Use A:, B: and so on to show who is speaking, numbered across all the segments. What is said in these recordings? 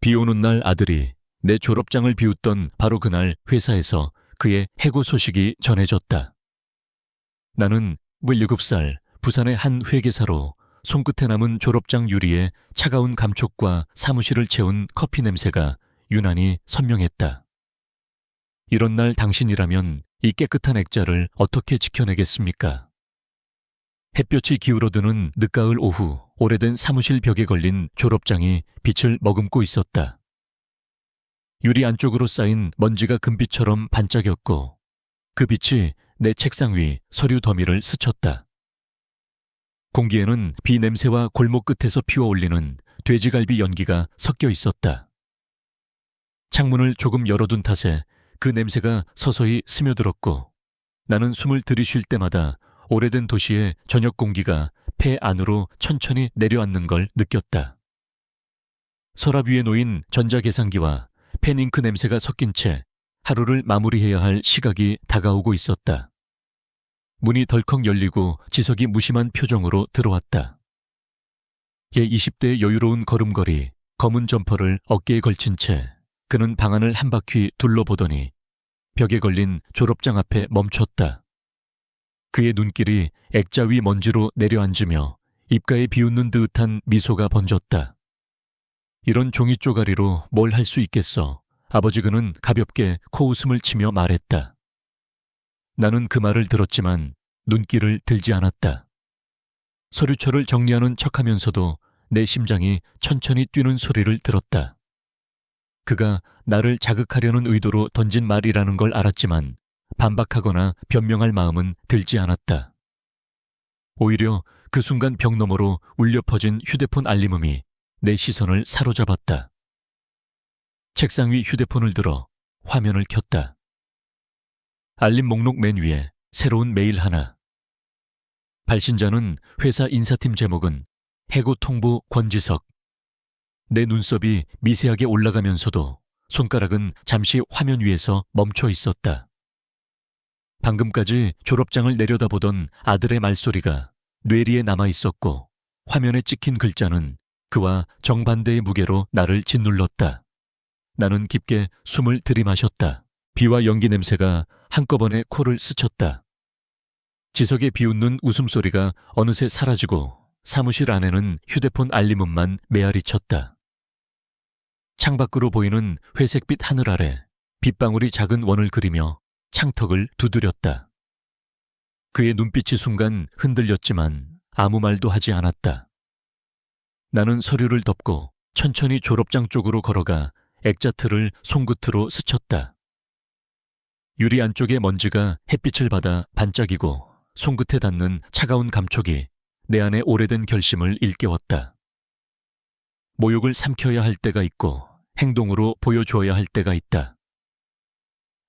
A: 비 오는 날 아들이 내 졸업장을 비웃던 바로 그날 회사에서 그의 해고 소식이 전해졌다. 나는 17살 부산의 한 회계사로 손끝에 남은 졸업장 유리에 차가운 감촉과 사무실을 채운 커피 냄새가 유난히 선명했다. 이런 날 당신이라면 이 깨끗한 액자를 어떻게 지켜내겠습니까? 햇볕이 기울어드는 늦가을 오후, 오래된 사무실 벽에 걸린 졸업장이 빛을 머금고 있었다. 유리 안쪽으로 쌓인 먼지가 금빛처럼 반짝였고 그 빛이 내 책상 위 서류 더미를 스쳤다. 공기에는 비 냄새와 골목 끝에서 피어올리는 돼지갈비 연기가 섞여 있었다. 창문을 조금 열어둔 탓에 그 냄새가 서서히 스며들었고 나는 숨을 들이쉴 때마다 오래된 도시의 저녁 공기가 폐 안으로 천천히 내려앉는 걸 느꼈다. 서랍 위에 놓인 전자계산기와 펜잉크 냄새가 섞인 채 하루를 마무리해야 할 시각이 다가오고 있었다. 문이 덜컥 열리고 지석이 무심한 표정으로 들어왔다. 얘 20대의 여유로운 걸음걸이, 검은 점퍼를 어깨에 걸친 채 그는 방 안을 한 바퀴 둘러보더니 벽에 걸린 졸업장 앞에 멈췄다. 그의 눈길이 액자 위 먼지로 내려앉으며 입가에 비웃는 듯한 미소가 번졌다. 이런 종이 쪼가리로 뭘 할 수 있겠어. 아버지 그는 가볍게 코웃음을 치며 말했다. 나는 그 말을 들었지만 눈길을 들지 않았다. 서류철을 정리하는 척하면서도 내 심장이 천천히 뛰는 소리를 들었다. 그가 나를 자극하려는 의도로 던진 말이라는 걸 알았지만 반박하거나 변명할 마음은 들지 않았다. 오히려 그 순간 벽 너머로 울려 퍼진 휴대폰 알림음이 내 시선을 사로잡았다. 책상 위 휴대폰을 들어 화면을 켰다. 알림 목록 맨 위에 새로운 메일 하나. 발신자는 회사 인사팀, 제목은 해고 통보 권지석. 내 눈썹이 미세하게 올라가면서도 손가락은 잠시 화면 위에서 멈춰 있었다. 방금까지 졸업장을 내려다보던 아들의 말소리가 뇌리에 남아 있었고 화면에 찍힌 글자는 그와 정반대의 무게로 나를 짓눌렀다. 나는 깊게 숨을 들이마셨다. 비와 연기 냄새가 한꺼번에 코를 스쳤다. 지석의 비웃는 웃음소리가 어느새 사라지고 사무실 안에는 휴대폰 알림음만 메아리쳤다. 창밖으로 보이는 회색빛 하늘 아래 빗방울이 작은 원을 그리며 창턱을 두드렸다. 그의 눈빛이 순간 흔들렸지만 아무 말도 하지 않았다. 나는 서류를 덮고 천천히 졸업장 쪽으로 걸어가 액자 틀을 손끝으로 스쳤다. 유리 안쪽의 먼지가 햇빛을 받아 반짝이고 손끝에 닿는 차가운 감촉이 내 안의 오래된 결심을 일깨웠다. 모욕을 삼켜야 할 때가 있고 행동으로 보여주어야 할 때가 있다.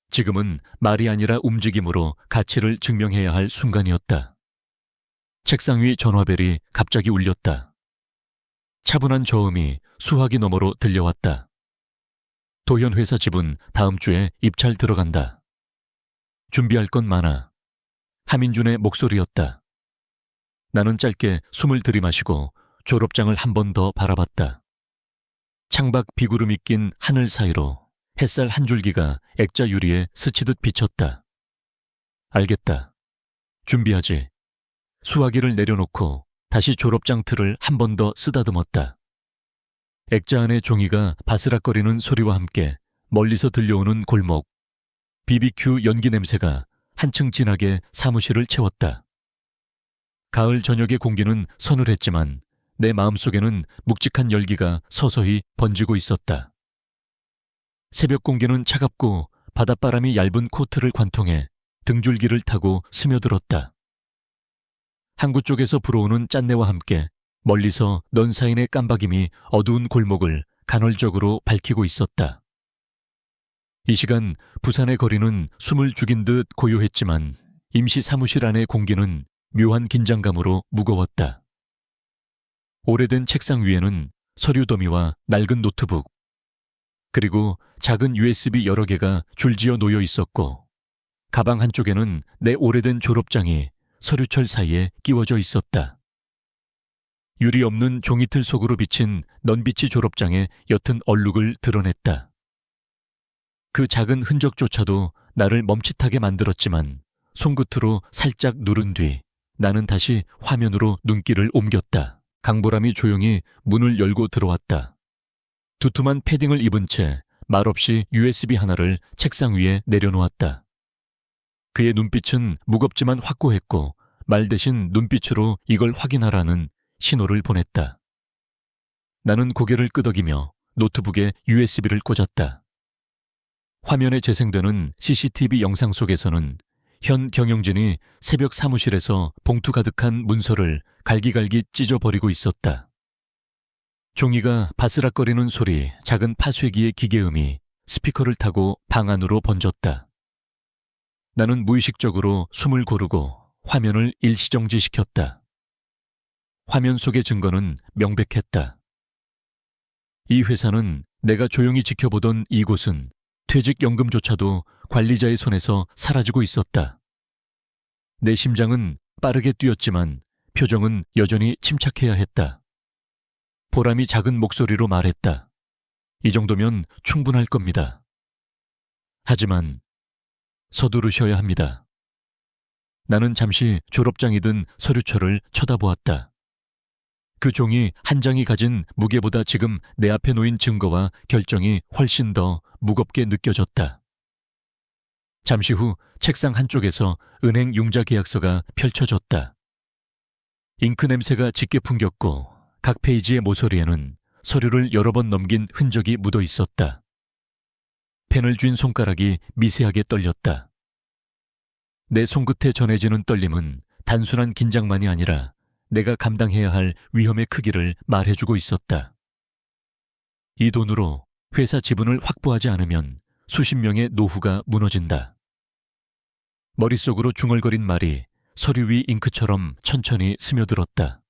A: 지금은 말이 아니라 움직임으로 가치를 증명해야 할 순간이었다. 책상 위 전화벨이 갑자기 울렸다. 차분한 저음이 수화기 너머로 들려왔다. 도현 회사 지분 다음 주에 입찰 들어간다. 준비할 건 많아. 하민준의 목소리였다. 나는 짧게 숨을 들이마시고 졸업장을 한 번 더 바라봤다. 창밖 비구름이 낀 하늘 사이로 햇살 한 줄기가 액자 유리에 스치듯 비쳤다. 알겠다. 준비하지. 수화기를 내려놓고 다시 졸업장 틀을 한 번 더 쓰다듬었다. 액자 안의 종이가 바스락거리는 소리와 함께 멀리서 들려오는 골목, BBQ 연기 냄새가 한층 진하게 사무실을 채웠다. 가을 저녁의 공기는 서늘했지만 내 마음속에는 묵직한 열기가 서서히 번지고 있었다. 새벽 공기는 차갑고 바닷바람이 얇은 코트를 관통해 등줄기를 타고 스며들었다. 항구 쪽에서 불어오는 짠내와 함께 멀리서 넌사인의 깜박임이 어두운 골목을 간헐적으로 밝히고 있었다. 이 시간 부산의 거리는 숨을 죽인 듯 고요했지만 임시 사무실 안의 공기는 묘한 긴장감으로 무거웠다. 오래된 책상 위에는 서류 더미와 낡은 노트북, 그리고 작은 USB 여러 개가 줄지어 놓여 있었고 가방 한쪽에는 내 오래된 졸업장이 서류철 사이에 끼워져 있었다. 유리 없는 종이틀 속으로 비친 넌비치 졸업장의 옅은 얼룩을 드러냈다. 그 작은 흔적조차도 나를 멈칫하게 만들었지만 손끝으로 살짝 누른 뒤 나는 다시 화면으로 눈길을 옮겼다. 강보람이 조용히 문을 열고 들어왔다. 두툼한 패딩을 입은 채 말없이 USB 하나를 책상 위에 내려놓았다. 그의 눈빛은 무겁지만 확고했고 말 대신 눈빛으로 이걸 확인하라는 신호를 보냈다. 나는 고개를 끄덕이며 노트북에 USB를 꽂았다. 화면에 재생되는 CCTV 영상 속에서는 현 경영진이 새벽 사무실에서 봉투 가득한 문서를 갈기갈기 찢어버리고 있었다. 종이가 바스락거리는 소리, 작은 파쇄기의 기계음이 스피커를 타고 방 안으로 번졌다. 나는 무의식적으로 숨을 고르고 화면을 일시정지시켰다. 화면 속의 증거는 명백했다. 이 회사는 내가 조용히 지켜보던 이곳은 퇴직연금조차도 관리자의 손에서 사라지고 있었다. 내 심장은 빠르게 뛰었지만 표정은 여전히 침착해야 했다. 보람이 작은 목소리로 말했다. 이 정도면 충분할 겁니다. 하지만 서두르셔야 합니다. 나는 잠시 졸업장이 든 서류철을 쳐다보았다. 그 종이 한 장이 가진 무게보다 지금 내 앞에 놓인 증거와 결정이 훨씬 더 무겁게 느껴졌다. 잠시 후 책상 한쪽에서 은행 융자 계약서가 펼쳐졌다. 잉크 냄새가 짙게 풍겼고 각 페이지의 모서리에는 서류를 여러 번 넘긴 흔적이 묻어 있었다. 펜을 쥔 손가락이 미세하게 떨렸다. 내 손끝에 전해지는 떨림은 단순한 긴장만이 아니라 내가 감당해야 할 위험의 크기를 말해주고 있었다. 이 돈으로 회사 지분을 확보하지 않으면 수십 명의 노후가 무너진다. 머릿속으로 중얼거린 말이 서류 위 잉크처럼 천천히 스며들었다.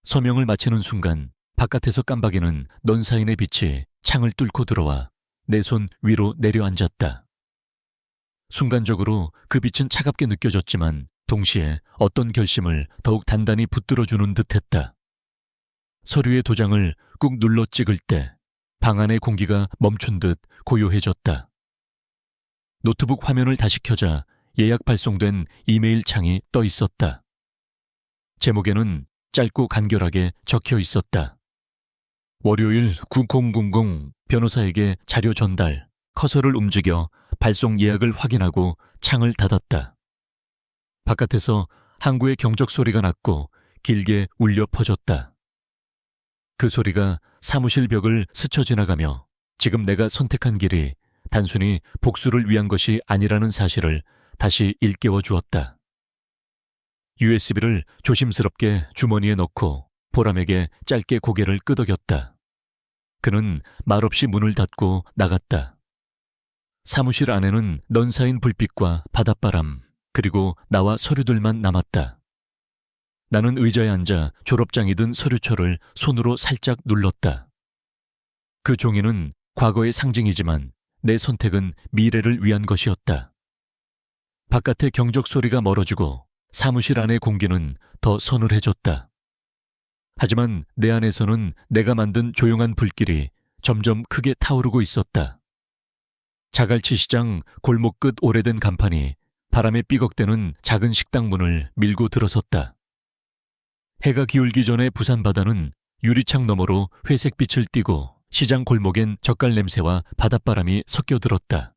A: 서명을 마치는 순간 바깥에서 깜박이는 넌사인의 빛이 창을 뚫고 들어와 내 손 위로 내려앉았다. 순간적으로 그 빛은 차갑게 느껴졌지만 동시에 어떤 결심을 더욱 단단히 붙들어주는 듯했다. 서류의 도장을 꾹 눌러 찍을 때 방 안의 공기가 멈춘 듯 고요해졌다. 노트북 화면을 다시 켜자 예약 발송된 이메일 창이 떠 있었다. 제목에는 짧고 간결하게 적혀 있었다. 월요일 9000 변호사에게 자료 전달, 커서를 움직여 발송 예약을 확인하고 창을 닫았다. 바깥에서 항구의 경적 소리가 났고 길게 울려 퍼졌다. 그 소리가 사무실 벽을 스쳐 지나가며 지금 내가 선택한 길이 단순히 복수를 위한 것이 아니라는 사실을 다시 일깨워 주었다. USB를 조심스럽게 주머니에 넣고 보람에게 짧게 고개를 끄덕였다. 그는 말없이 문을 닫고 나갔다. 사무실 안에는 넌사인 불빛과 바닷바람, 그리고 나와 서류들만 남았다. 나는 의자에 앉아 졸업장이 든 서류철을 손으로 살짝 눌렀다. 그 종이는 과거의 상징이지만 내 선택은 미래를 위한 것이었다. 바깥의 경적 소리가 멀어지고 사무실 안의 공기는 더 서늘해졌다. 하지만 내 안에서는 내가 만든 조용한 불길이 점점 크게 타오르고 있었다. 자갈치 시장 골목 끝 오래된 간판이 바람에 삐걱대는 작은 식당 문을 밀고 들어섰다. 해가 기울기 전에 부산 바다는 유리창 너머로 회색빛을 띠고 시장 골목엔 젓갈 냄새와 바닷바람이 섞여 들었다.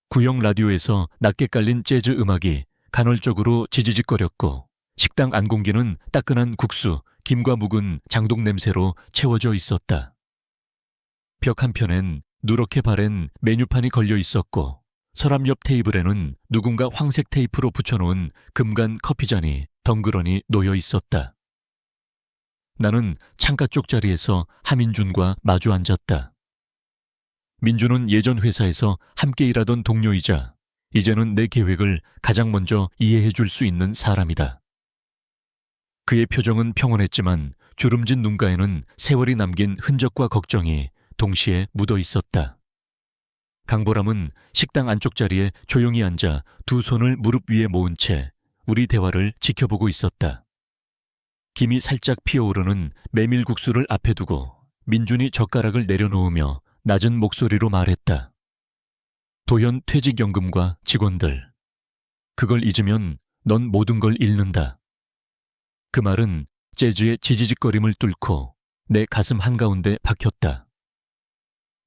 A: 구형 라디오에서 낮게 깔린 재즈 음악이 간헐적으로 지지직거렸고 식당 안 공기는 따끈한 국수, 김과 묵은 장독 냄새로 채워져 있었다. 벽 한편엔 누렇게 바랜 메뉴판이 걸려 있었고 서랍 옆 테이블에는 누군가 황색 테이프로 붙여놓은 금간 커피잔이 덩그러니 놓여 있었다. 나는 창가 쪽 자리에서 하민준과 마주 앉았다. 민준은 예전 회사에서 함께 일하던 동료이자 이제는 내 계획을 가장 먼저 이해해 줄 수 있는 사람이다. 그의 표정은 평온했지만 주름진 눈가에는 세월이 남긴 흔적과 걱정이 동시에 묻어 있었다. 강보람은 식당 안쪽 자리에 조용히 앉아 두 손을 무릎 위에 모은 채 우리 대화를 지켜보고 있었다. 김이 살짝 피어오르는 메밀국수를 앞에 두고 민준이 젓가락을 내려놓으며 낮은 목소리로 말했다. 도현 퇴직연금과 직원들. 그걸 잊으면 넌 모든 걸 잃는다. 그 말은 재즈의 지지직거림을 뚫고 내 가슴 한가운데 박혔다.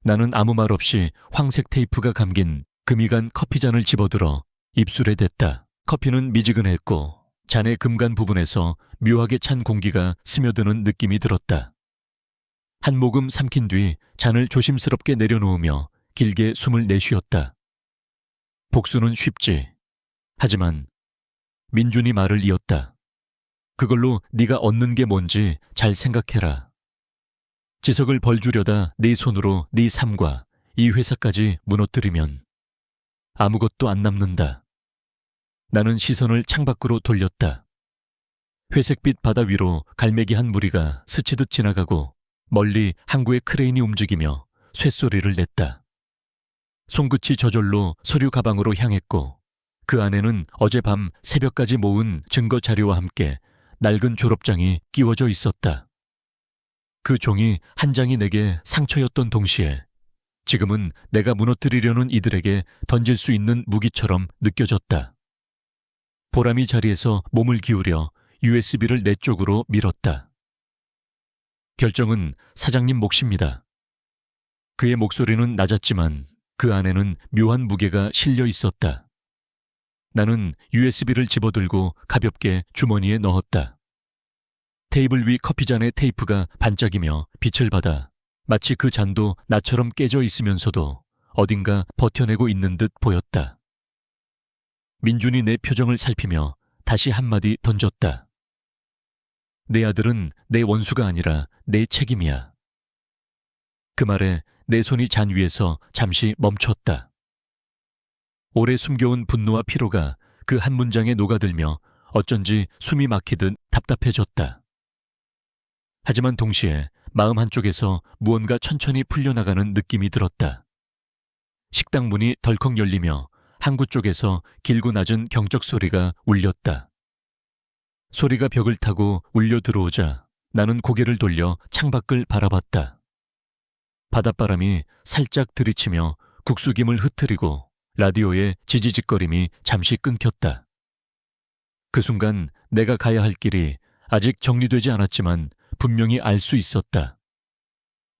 A: 나는 아무 말 없이 황색 테이프가 감긴 금이 간 커피잔을 집어들어 입술에 댔다. 커피는 미지근했고 잔의 금간 부분에서 묘하게 찬 공기가 스며드는 느낌이 들었다. 한 모금 삼킨 뒤 잔을 조심스럽게 내려놓으며 길게 숨을 내쉬었다. 복수는 쉽지. 하지만 민준이 말을 이었다. 그걸로 네가 얻는 게 뭔지 잘 생각해라. 지석을 벌주려다 네 손으로 네 삶과 이 회사까지 무너뜨리면 아무것도 안 남는다. 나는 시선을 창밖으로 돌렸다. 회색빛 바다 위로 갈매기 한 무리가 스치듯 지나가고 멀리 항구의 크레인이 움직이며 쇳소리를 냈다. 손끝이 저절로 서류 가방으로 향했고 그 안에는 어젯밤 새벽까지 모은 증거 자료와 함께 낡은 졸업장이 끼워져 있었다. 그 종이 한 장이 내게 상처였던 동시에 지금은 내가 무너뜨리려는 이들에게 던질 수 있는 무기처럼 느껴졌다. 보람이 자리에서 몸을 기울여 USB를 내 쪽으로 밀었다. 결정은 사장님 몫입니다. 그의 목소리는 낮았지만 그 안에는 묘한 무게가 실려 있었다. 나는 USB를 집어들고 가볍게 주머니에 넣었다. 테이블 위 커피잔의 테이프가 반짝이며 빛을 받아 마치 그 잔도 나처럼 깨져 있으면서도 어딘가 버텨내고 있는 듯 보였다. 민준이 내 표정을 살피며 다시 한마디 던졌다. 내 아들은 내 원수가 아니라 내 책임이야. 그 말에 내 손이 잔 위에서 잠시 멈췄다. 오래 숨겨온 분노와 피로가 그 한 문장에 녹아들며 어쩐지 숨이 막히듯 답답해졌다. 하지만 동시에 마음 한쪽에서 무언가 천천히 풀려나가는 느낌이 들었다. 식당 문이 덜컥 열리며 항구 쪽에서 길고 낮은 경적 소리가 울렸다. 소리가 벽을 타고 울려 들어오자 나는 고개를 돌려 창밖을 바라봤다. 바닷바람이 살짝 들이치며 국수김을 흩트리고 라디오의 지지직거림이 잠시 끊겼다. 그 순간 내가 가야 할 길이 아직 정리되지 않았지만 분명히 알 수 있었다.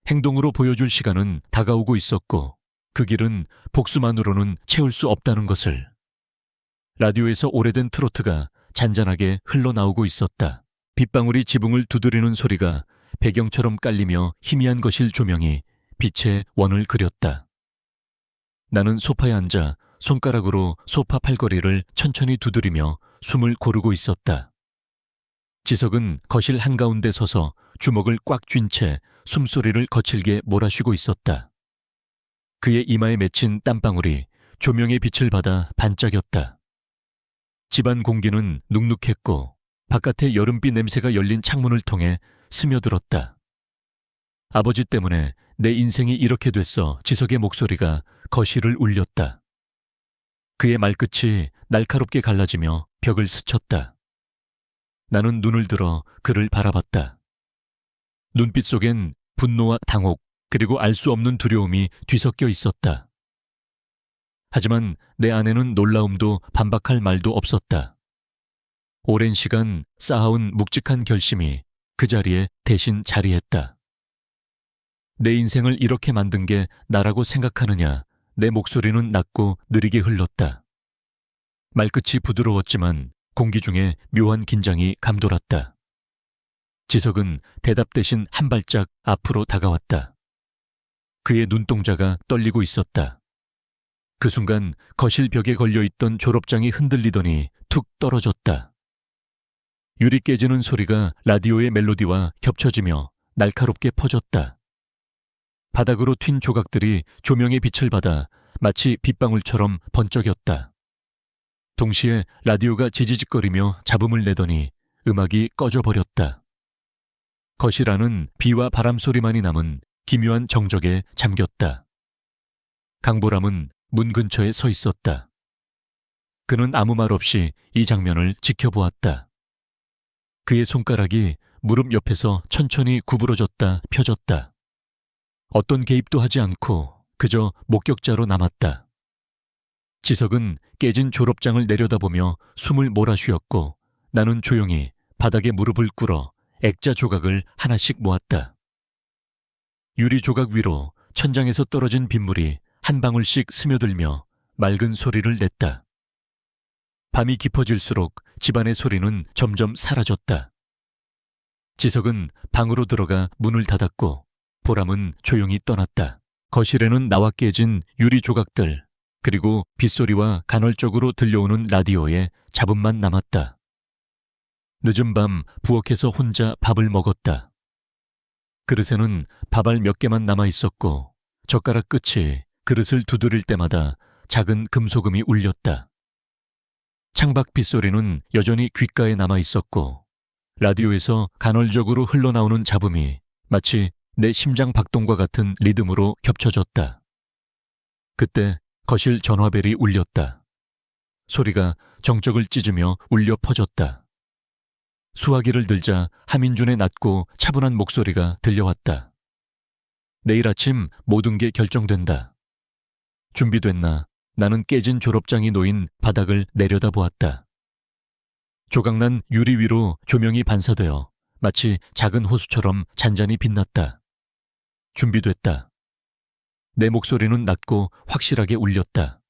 A: 행동으로 보여줄 시간은 다가오고 있었고 그 길은 복수만으로는 채울 수 없다는 것을. 라디오에서 오래된 트로트가 잔잔하게 흘러나오고 있었다. 빗방울이 지붕을 두드리는 소리가 배경처럼 깔리며 희미한 거실 조명이 빛의 원을 그렸다. 나는 소파에 앉아 손가락으로 소파 팔걸이를 천천히 두드리며 숨을 고르고 있었다. 지석은 거실 한가운데 서서 주먹을 꽉 쥔 채 숨소리를 거칠게 몰아쉬고 있었다. 그의 이마에 맺힌 땀방울이 조명의 빛을 받아 반짝였다. 집안 공기는 눅눅했고 바깥의 여름비 냄새가 열린 창문을 통해 스며들었다. 아버지 때문에 내 인생이 이렇게 됐어. 지석의 목소리가 거실을 울렸다. 그의 말끝이 날카롭게 갈라지며 벽을 스쳤다. 나는 눈을 들어 그를 바라봤다. 눈빛 속엔 분노와 당혹 그리고 알 수 없는 두려움이 뒤섞여 있었다. 하지만 내 안에는 놀라움도 반박할 말도 없었다. 오랜 시간 쌓아온 묵직한 결심이 그 자리에 대신 자리했다. 내 인생을 이렇게 만든 게 나라고 생각하느냐. 내 목소리는 낮고 느리게 흘렀다. 말끝이 부드러웠지만 공기 중에 묘한 긴장이 감돌았다. 지석은 대답 대신 한 발짝 앞으로 다가왔다. 그의 눈동자가 떨리고 있었다. 그 순간 거실 벽에 걸려있던 졸업장이 흔들리더니 툭 떨어졌다. 유리 깨지는 소리가 라디오의 멜로디와 겹쳐지며 날카롭게 퍼졌다. 바닥으로 튄 조각들이 조명의 빛을 받아 마치 빗방울처럼 번쩍였다. 동시에 라디오가 지지직거리며 잡음을 내더니 음악이 꺼져버렸다. 거실 안은 비와 바람 소리만이 남은 기묘한 정적에 잠겼다. 강보람은 문 근처에 서 있었다. 그는 아무 말 없이 이 장면을 지켜보았다. 그의 손가락이 무릎 옆에서 천천히 구부러졌다 펴졌다. 어떤 개입도 하지 않고 그저 목격자로 남았다. 지석은 깨진 졸업장을 내려다보며 숨을 몰아쉬었고 나는 조용히 바닥에 무릎을 꿇어 액자 조각을 하나씩 모았다. 유리 조각 위로 천장에서 떨어진 빗물이 한 방울씩 스며들며 맑은 소리를 냈다. 밤이 깊어질수록 집안의 소리는 점점 사라졌다. 지석은 방으로 들어가 문을 닫았고 보람은 조용히 떠났다. 거실에는 나와 깨진 유리 조각들 그리고 빗소리와 간헐적으로 들려오는 라디오에 잡음만 남았다. 늦은 밤 부엌에서 혼자 밥을 먹었다. 그릇에는 밥알 몇 개만 남아 있었고 젓가락 끝이 그릇을 두드릴 때마다 작은 금소금이 울렸다. 창밖 빗소리는 여전히 귓가에 남아 있었고 라디오에서 간헐적으로 흘러나오는 잡음이 마치 내 심장 박동과 같은 리듬으로 겹쳐졌다. 그때 거실 전화벨이 울렸다. 소리가 정적을 찢으며 울려 퍼졌다. 수화기를 들자 하민준의 낮고 차분한 목소리가 들려왔다. 내일 아침 모든 게 결정된다. 준비됐나? 나는 깨진 졸업장이 놓인 바닥을 내려다보았다. 조각난 유리 위로 조명이 반사되어 마치 작은 호수처럼 잔잔히 빛났다. 준비됐다. 내 목소리는 낮고 확실하게 울렸다.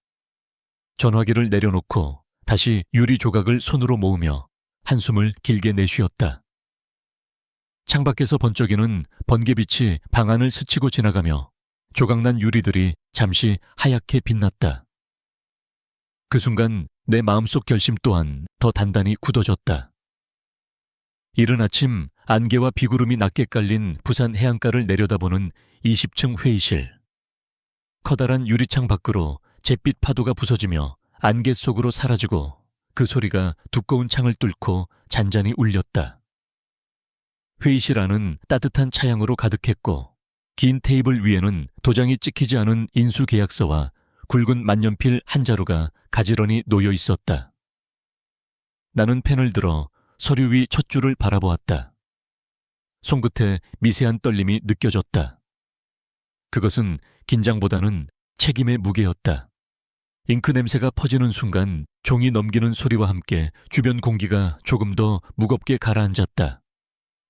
A: 전화기를 내려놓고 다시 유리 조각을 손으로 모으며 한숨을 길게 내쉬었다. 창밖에서 번쩍이는 번개빛이 방 안을 스치고 지나가며 조각난 유리들이 잠시 하얗게 빛났다. 그 순간 내 마음속 결심 또한 더 단단히 굳어졌다. 이른 아침 안개와 비구름이 낮게 깔린 부산 해안가를 내려다보는 20층 회의실. 커다란 유리창 밖으로 잿빛 파도가 부서지며 안개 속으로 사라지고 그 소리가 두꺼운 창을 뚫고 잔잔히 울렸다. 회의실 안은 따뜻한 차양으로 가득했고 긴 테이블 위에는 도장이 찍히지 않은 인수계약서와 굵은 만년필 한 자루가 가지런히 놓여 있었다. 나는 펜을 들어 서류 위 첫 줄을 바라보았다. 손끝에 미세한 떨림이 느껴졌다. 그것은 긴장보다는 책임의 무게였다. 잉크 냄새가 퍼지는 순간 종이 넘기는 소리와 함께 주변 공기가 조금 더 무겁게 가라앉았다.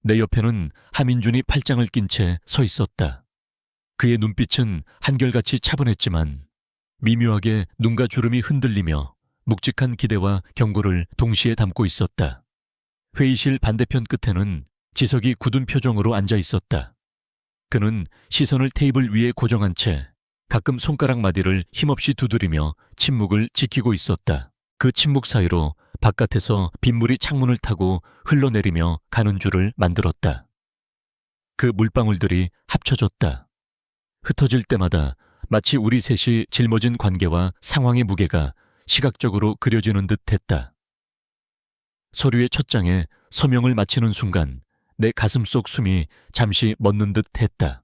A: 내 옆에는 하민준이 팔짱을 낀 채 서 있었다. 그의 눈빛은 한결같이 차분했지만 미묘하게 눈과 주름이 흔들리며 묵직한 기대와 경고를 동시에 담고 있었다. 회의실 반대편 끝에는 지석이 굳은 표정으로 앉아 있었다. 그는 시선을 테이블 위에 고정한 채 가끔 손가락 마디를 힘없이 두드리며 침묵을 지키고 있었다. 그 침묵 사이로 바깥에서 빗물이 창문을 타고 흘러내리며 가는 줄을 만들었다. 그 물방울들이 합쳐졌다. 흩어질 때마다 마치 우리 셋이 짊어진 관계와 상황의 무게가 시각적으로 그려지는 듯 했다. 서류의 첫 장에 서명을 마치는 순간 내 가슴 속 숨이 잠시 멎는 듯 했다.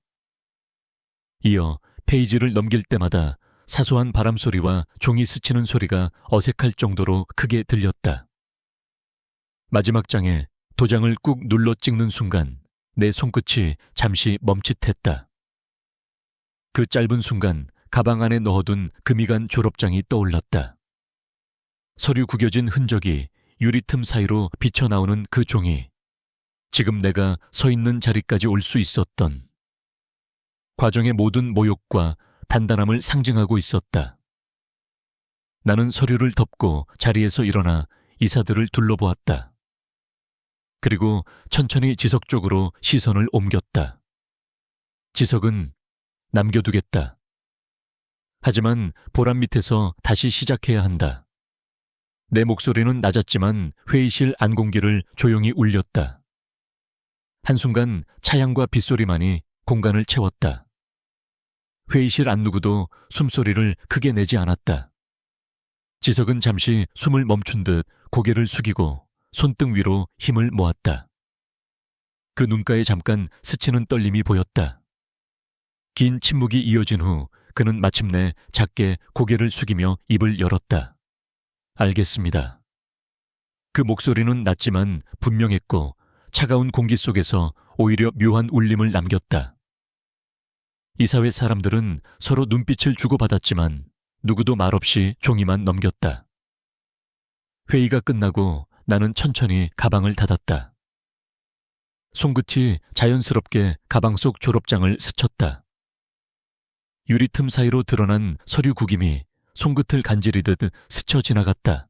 A: 이어 페이지를 넘길 때마다 사소한 바람 소리와 종이 스치는 소리가 어색할 정도로 크게 들렸다. 마지막 장에 도장을 꾹 눌러 찍는 순간 내 손끝이 잠시 멈칫했다. 그 짧은 순간 가방 안에 넣어둔 금이 간 졸업장이 떠올랐다. 서류 구겨진 흔적이 유리 틈 사이로 비쳐나오는 그 종이 지금 내가 서 있는 자리까지 올 수 있었던 과정의 모든 모욕과 단단함을 상징하고 있었다. 나는 서류를 덮고 자리에서 일어나 이사들을 둘러보았다. 그리고 천천히 지석 쪽으로 시선을 옮겼다. 지석은 남겨두겠다. 하지만 보람 밑에서 다시 시작해야 한다. 내 목소리는 낮았지만 회의실 안공기를 조용히 울렸다. 한순간 차양과 빗소리만이 공간을 채웠다. 회의실 안 누구도 숨소리를 크게 내지 않았다. 지석은 잠시 숨을 멈춘 듯 고개를 숙이고 손등 위로 힘을 모았다. 그 눈가에 잠깐 스치는 떨림이 보였다. 긴 침묵이 이어진 후 그는 마침내 작게 고개를 숙이며 입을 열었다. 알겠습니다. 그 목소리는 낮지만 분명했고 차가운 공기 속에서 오히려 묘한 울림을 남겼다. 이사회 사람들은 서로 눈빛을 주고받았지만 누구도 말없이 종이만 넘겼다. 회의가 끝나고 나는 천천히 가방을 닫았다. 손끝이 자연스럽게 가방 속 졸업장을 스쳤다. 유리 틈 사이로 드러난 서류 구김이 손끝을 간지리듯 스쳐 지나갔다.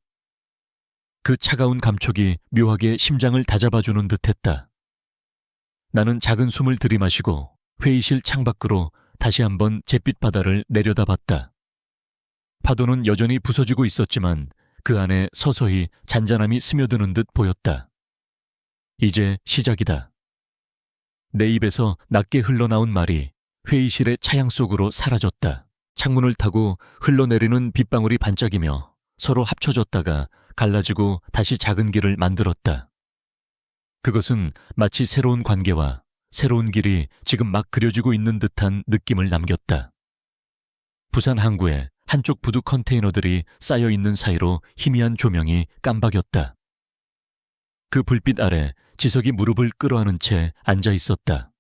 A: 그 차가운 감촉이 묘하게 심장을 다잡아주는 듯했다. 나는 작은 숨을 들이마시고 회의실 창밖으로 다시 한번 잿빛 바다를 내려다봤다. 파도는 여전히 부서지고 있었지만 그 안에 서서히 잔잔함이 스며드는 듯 보였다. 이제 시작이다. 내 입에서 낮게 흘러나온 말이 회의실의 차양 속으로 사라졌다. 창문을 타고 흘러내리는 빗방울이 반짝이며 서로 합쳐졌다가 갈라지고 다시 작은 길을 만들었다. 그것은 마치 새로운 관계와 새로운 길이 지금 막 그려지고 있는 듯한 느낌을 남겼다. 부산 항구에 한쪽 부두 컨테이너들이 쌓여 있는 사이로 희미한 조명이 깜박였다. 그 불빛 아래 지석이 무릎을 끌어안은 채 앉아 있었다.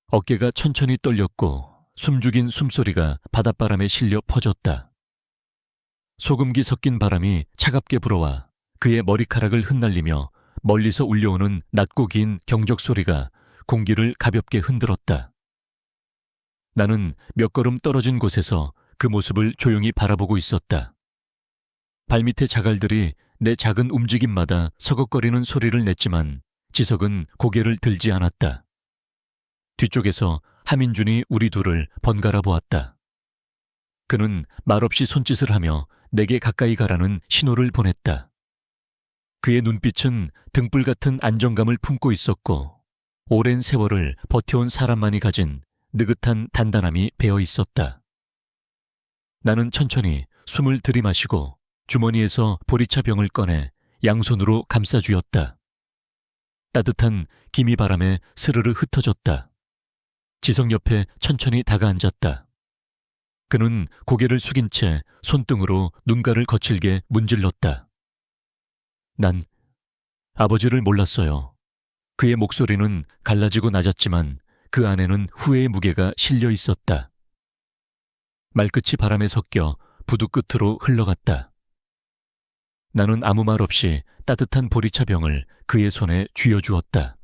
A: 어깨가 천천히 떨렸고 숨죽인 숨소리가 바닷바람에 실려 퍼졌다. 소금기 섞인 바람이 차갑게 불어와 그의 머리카락을 흩날리며 멀리서 울려오는 낮고 긴 경적 소리가 공기를 가볍게 흔들었다. 나는 몇 걸음 떨어진 곳에서 그 모습을 조용히 바라보고 있었다. 발밑의 자갈들이 내 작은 움직임마다 서걱거리는 소리를 냈지만 지석은 고개를 들지 않았다. 뒤쪽에서 하민준이 우리 둘을 번갈아 보았다. 그는 말없이 손짓을 하며 내게 가까이 가라는 신호를 보냈다. 그의 눈빛은 등불 같은 안정감을 품고 있었고 오랜 세월을 버텨온 사람만이 가진 느긋한 단단함이 배어 있었다. 나는 천천히 숨을 들이마시고 주머니에서 보리차 병을 꺼내 양손으로 감싸쥐었다. 따뜻한 기미바람에 스르르 흩어졌다. 지석 옆에 천천히 다가앉았다. 그는 고개를 숙인 채 손등으로 눈가를 거칠게 문질렀다. 난 아버지를 몰랐어요. 그의 목소리는 갈라지고 낮았지만 그 안에는 후회의 무게가 실려 있었다. 말끝이 바람에 섞여 부두 끝으로 흘러갔다. 나는 아무 말 없이 따뜻한 보리차 병을 그의 손에 쥐어주었다.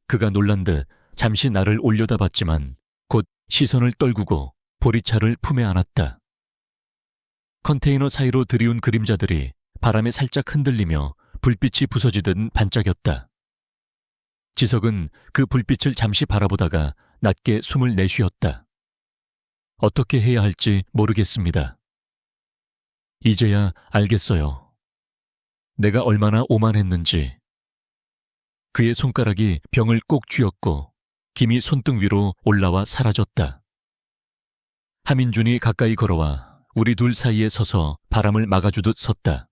A: 그가 놀란 듯 잠시 나를 올려다봤지만 곧 시선을 떨구고 보리차를 품에 안았다. 컨테이너 사이로 들이운 그림자들이 바람에 살짝 흔들리며 불빛이 부서지듯 반짝였다. 지석은 그 불빛을 잠시 바라보다가 낮게 숨을 내쉬었다. 어떻게 해야 할지 모르겠습니다. 이제야 알겠어요. 내가 얼마나 오만했는지. 그의 손가락이 병을 꼭 쥐었고 김이 손등 위로 올라와 사라졌다. 하민준이 가까이 걸어와 우리 둘 사이에 서서 바람을 막아주듯 섰다.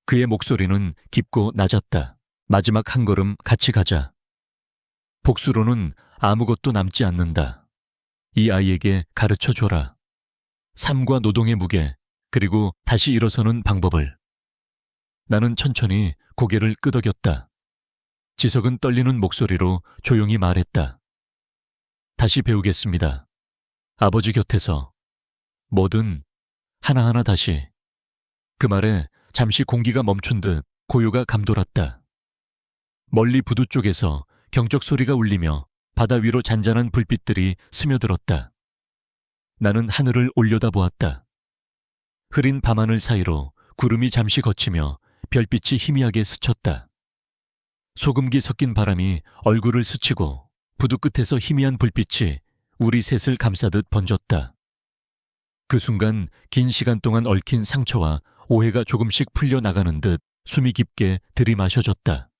A: 그의 목소리는 깊고 낮았다. 마지막 한 걸음 같이 가자. 복수로는 아무것도 남지 않는다. 이 아이에게 가르쳐줘라. 삶과 노동의 무게, 그리고 다시 일어서는 방법을. 나는 천천히 고개를 끄덕였다. 지석은 떨리는 목소리로 조용히 말했다. 다시 배우겠습니다. 아버지 곁에서. 뭐든 하나하나 다시. 그 말에 잠시 공기가 멈춘 듯 고요가 감돌았다. 멀리 부두 쪽에서 경적 소리가 울리며 바다 위로 잔잔한 불빛들이 스며들었다. 나는 하늘을 올려다보았다. 흐린 밤하늘 사이로 구름이 잠시 걷히며 별빛이 희미하게 스쳤다. 소금기 섞인 바람이 얼굴을 스치고 부두 끝에서 희미한 불빛이 우리 셋을 감싸듯 번졌다. 그 순간 긴 시간 동안 얽힌 상처와 오해가 조금씩 풀려나가는 듯 숨이 깊게 들이마셔졌다.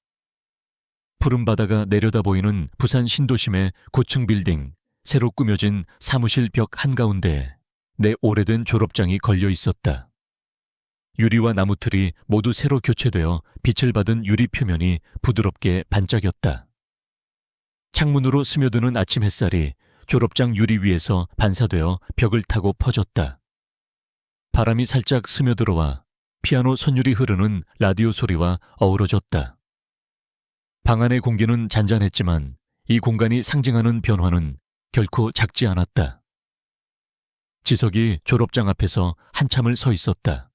A: 푸른 바다가 내려다 보이는 부산 신도심의 고층 빌딩, 새로 꾸며진 사무실 벽 한가운데에 내 오래된 졸업장이 걸려 있었다. 유리와 나무틀이 모두 새로 교체되어 빛을 받은 유리 표면이 부드럽게 반짝였다. 창문으로 스며드는 아침 햇살이 졸업장 유리 위에서 반사되어 벽을 타고 퍼졌다. 바람이 살짝 스며들어와 피아노 선율이 흐르는 라디오 소리와 어우러졌다. 방 안의 공기는 잔잔했지만 이 공간이 상징하는 변화는 결코 작지 않았다. 지석이 졸업장 앞에서 한참을 서 있었다.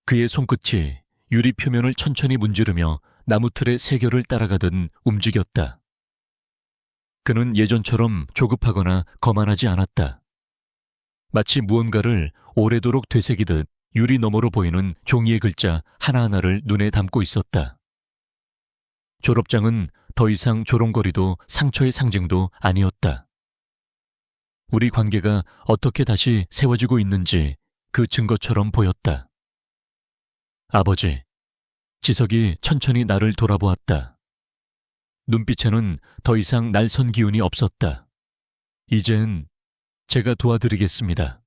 A: 그의 손끝이 유리 표면을 천천히 문지르며 나무 틀의 세결을 따라가듯 움직였다. 그는 예전처럼 조급하거나 거만하지 않았다. 마치 무언가를 오래도록 되새기듯 유리 너머로 보이는 종이의 글자 하나하나를 눈에 담고 있었다. 졸업장은 더 이상 조롱거리도 상처의 상징도 아니었다. 우리 관계가 어떻게 다시 세워지고 있는지 그 증거처럼 보였다. 아버지, 지석이 천천히 나를 돌아보았다. 눈빛에는 더 이상 날선 기운이 없었다. 이젠 제가 도와드리겠습니다.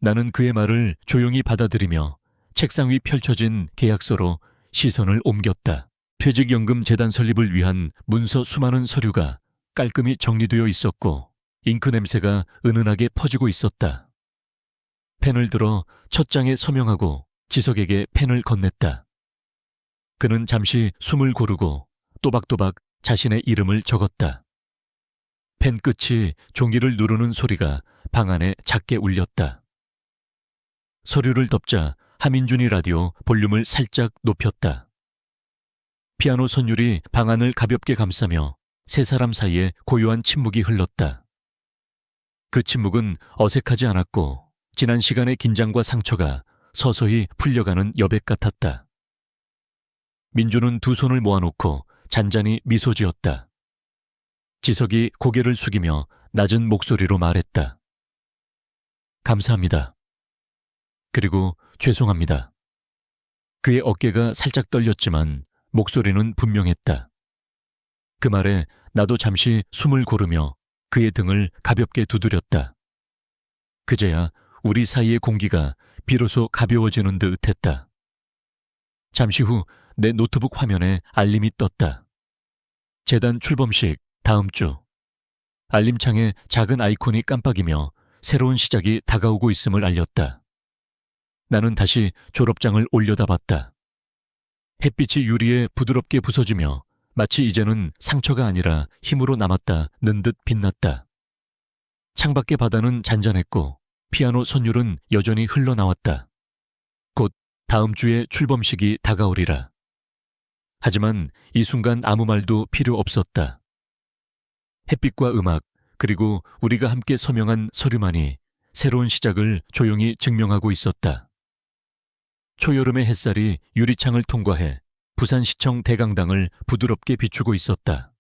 A: 나는 그의 말을 조용히 받아들이며 책상 위 펼쳐진 계약서로 시선을 옮겼다. 퇴직연금 재단 설립을 위한 문서 수많은 서류가 깔끔히 정리되어 있었고 잉크 냄새가 은은하게 퍼지고 있었다. 펜을 들어 첫 장에 서명하고 지석에게 펜을 건넸다. 그는 잠시 숨을 고르고 또박또박 자신의 이름을 적었다. 펜 끝이 종이를 누르는 소리가 방 안에 작게 울렸다. 서류를 덮자 하민준이 라디오 볼륨을 살짝 높였다. 피아노 선율이 방 안을 가볍게 감싸며 세 사람 사이에 고요한 침묵이 흘렀다. 그 침묵은 어색하지 않았고 지난 시간의 긴장과 상처가 서서히 풀려가는 여백 같았다. 민주는 두 손을 모아놓고 잔잔히 미소 지었다. 지석이 고개를 숙이며 낮은 목소리로 말했다. 감사합니다. 그리고 죄송합니다. 그의 어깨가 살짝 떨렸지만 목소리는 분명했다. 그 말에 나도 잠시 숨을 고르며 그의 등을 가볍게 두드렸다. 그제야 우리 사이의 공기가 비로소 가벼워지는 듯 했다. 잠시 후 내 노트북 화면에 알림이 떴다. 재단 출범식 다음 주. 알림창에 작은 아이콘이 깜빡이며 새로운 시작이 다가오고 있음을 알렸다. 나는 다시 졸업장을 올려다봤다. 햇빛이 유리에 부드럽게 부서지며 마치 이제는 상처가 아니라 힘으로 남았다는 듯 빛났다. 창밖의 바다는 잔잔했고 피아노 선율은 여전히 흘러나왔다. 곧 다음 주에 출범식이 다가오리라. 하지만 이 순간 아무 말도 필요 없었다. 햇빛과 음악 그리고 우리가 함께 서명한 서류만이 새로운 시작을 조용히 증명하고 있었다. 초여름의 햇살이 유리창을 통과해 부산시청 대강당을 부드럽게 비추고 있었다.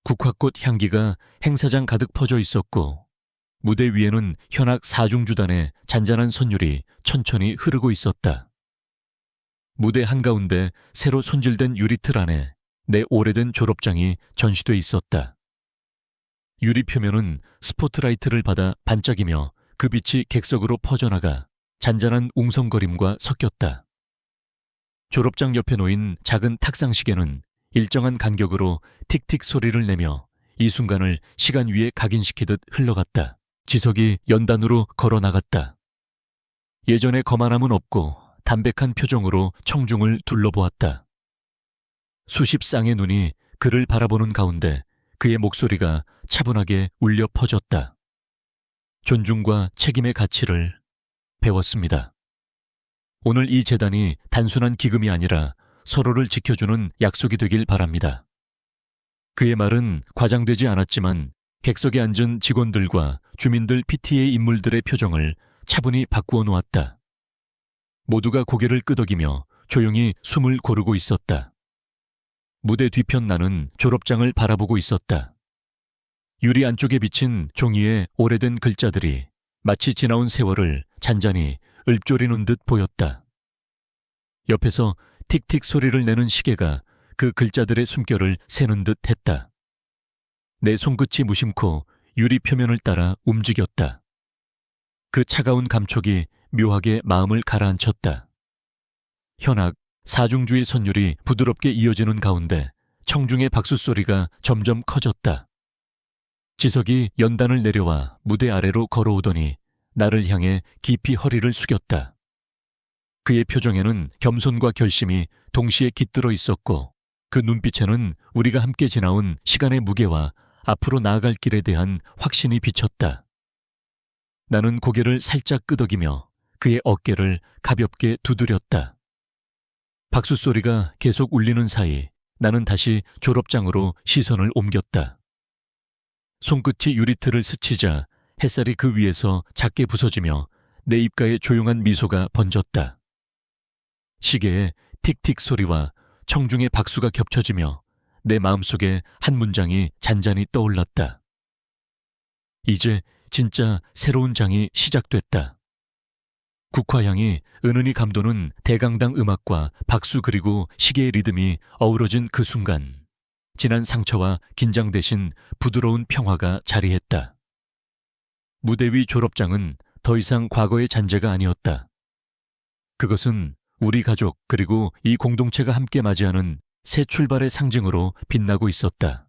A: 국화꽃 향기가 행사장 가득 퍼져 있었고 무대 위에는 현악 사중주단의 잔잔한 선율이 천천히 흐르고 있었다. 무대 한가운데 새로 손질된 유리틀 안에 내 오래된 졸업장이 전시돼 있었다. 유리 표면은 스포트라이트를 받아 반짝이며 그 빛이 객석으로 퍼져나가 잔잔한 웅성거림과 섞였다. 졸업장 옆에 놓인 작은 탁상시계는 일정한 간격으로 틱틱 소리를 내며 이 순간을 시간 위에 각인시키듯 흘러갔다. 지석이 연단으로 걸어 나갔다. 예전의 거만함은 없고 담백한 표정으로 청중을 둘러보았다. 수십 쌍의 눈이 그를 바라보는 가운데 그의 목소리가 차분하게 울려 퍼졌다. 존중과 책임의 가치를 배웠습니다. 오늘 이 재단이 단순한 기금이 아니라 서로를 지켜주는 약속이 되길 바랍니다. 그의 말은 과장되지 않았지만 객석에 앉은 직원들과 주민들 PTA 인물들의 표정을 차분히 바꾸어 놓았다. 모두가 고개를 끄덕이며 조용히 숨을 고르고 있었다. 무대 뒤편 나는 졸업장을 바라보고 있었다. 유리 안쪽에 비친 종이에 오래된 글자들이 마치 지나온 세월을 잔잔히 읊조리는 듯 보였다. 옆에서 틱틱 소리를 내는 시계가 그 글자들의 숨결을 세는 듯 했다. 내 손끝이 무심코 유리 표면을 따라 움직였다. 그 차가운 감촉이 묘하게 마음을 가라앉혔다. 현악, 사중주의 선율이 부드럽게 이어지는 가운데 청중의 박수소리가 점점 커졌다. 지석이 연단을 내려와 무대 아래로 걸어오더니 나를 향해 깊이 허리를 숙였다. 그의 표정에는 겸손과 결심이 동시에 깃들어 있었고 그 눈빛에는 우리가 함께 지나온 시간의 무게와 앞으로 나아갈 길에 대한 확신이 비쳤다. 나는 고개를 살짝 끄덕이며 그의 어깨를 가볍게 두드렸다. 박수 소리가 계속 울리는 사이 나는 다시 졸업장으로 시선을 옮겼다. 손끝이 유리틀을 스치자 햇살이 그 위에서 작게 부서지며 내 입가에 조용한 미소가 번졌다. 시계의 틱틱 소리와 청중의 박수가 겹쳐지며 내 마음속에 한 문장이 잔잔히 떠올랐다. 이제 진짜 새로운 장이 시작됐다. 국화향이 은은히 감도는 대강당 음악과 박수 그리고 시계의 리듬이 어우러진 그 순간 지난 상처와 긴장 대신 부드러운 평화가 자리했다. 무대 위 졸업장은 더 이상 과거의 잔재가 아니었다. 그것은 우리 가족 그리고 이 공동체가 함께 맞이하는 새 출발의 상징으로 빛나고 있었다.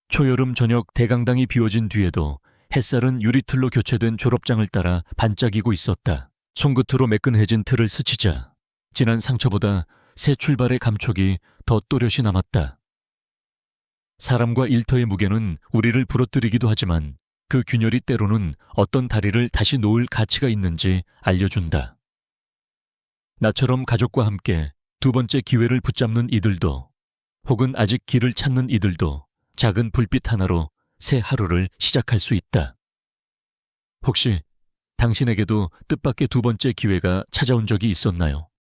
A: 초여름 저녁 대강당이 비워진 뒤에도 햇살은 유리틀로 교체된 졸업장을 따라 반짝이고 있었다. 손끝으로 매끈해진 틀을 스치자 지난 상처보다 새 출발의 감촉이 더 또렷이 남았다. 사람과 일터의 무게는 우리를 부러뜨리기도 하지만 그 균열이 때로는 어떤 다리를 다시 놓을 가치가 있는지 알려준다. 나처럼 가족과 함께 두 번째 기회를 붙잡는 이들도 혹은 아직 길을 찾는 이들도 작은 불빛 하나로 새 하루를 시작할 수 있다. 혹시 당신에게도 뜻밖의 두 번째 기회가 찾아온 적이 있었나요?